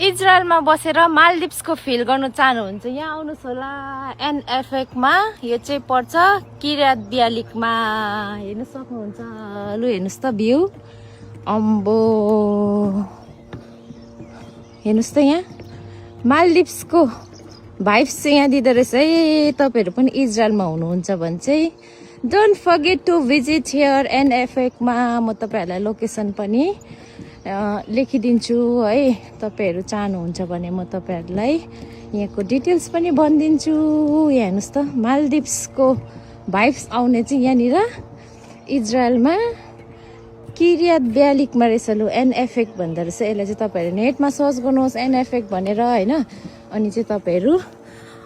इजरायलमा बसेर मालदिप्सको फिल गर्न चाहनुहुन्छ यहाँ आउनुहोस् होला एनएफएकमा। यो चाहिँ पर्छ किरात ब्यालिकमा। हेर्नु सक्नुहुन्छ। लु हेर्नुहोस् त भ्यू। अम्बो हेर्नुहोस् त यहाँ मालदिप्सको भाइब्स चाहिँ यहाँ दिँदो रहेछ है। तपाईँहरू पनि इजरायलमा हुनुहुन्छ भने चाहिँ don't forget to visit here एनएफएकमा। म तपाईँहरूलाई लोकेसन पनि लेखिदिन्छु है। तपाईँहरू चाहनुहुन्छ भने म तपाईँहरूलाई यहाँको डिटेल्स पनि भनिदिन्छु। यहाँ हेर्नुहोस् त मालदिप्सको भाइब्स आउने चाहिँ यहाँनिर इजरायलमा किरियात ब्यालिकमा रहेछ। लु एनएफएक भन्दो रहेछ यसलाई चाहिँ। तपाईँहरू नेटमा सर्च गर्नुहोस् एनएफएक भनेर होइन। अनि चाहिँ तपाईँहरू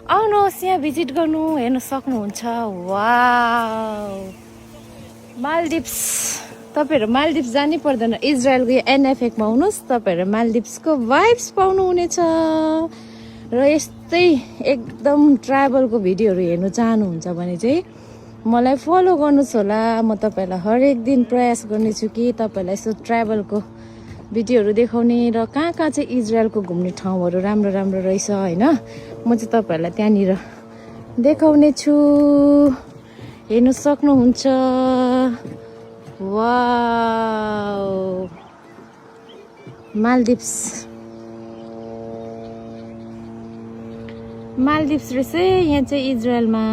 आउनुहोस् यहाँ भिजिट गर्नु। हेर्नु सक्नुहुन्छ। Wow Maldives. तपाईँहरू मालदिप्स जानै पर्दैन। इजरायलको यो एनएफएकमा आउनुहोस्। तपाईँहरू मालदिप्सको भाइब्स पाउनुहुनेछ। र यस्तै एकदम ट्राभलको भिडियोहरू हेर्नु चाहनुहुन्छ भने चाहिँ मलाई फलो गर्नुहोस् होला। म तपाईँलाई हरेक दिन प्रयास गर्नेछु कि तपाईँलाई यसो ट्राभलको भिडियोहरू देखाउने र कहाँ कहाँ चाहिँ इजरायलको घुम्ने ठाउँहरू राम्रो राम्रो रहेछ होइन। म चाहिँ तपाईँहरूलाई त्यहाँनिर देखाउने छु। हेर्नु सक्नुहुन्छ। Wow Maldives. मालदिप्स रहेछ यहाँ चाहिँ इजरायलमा।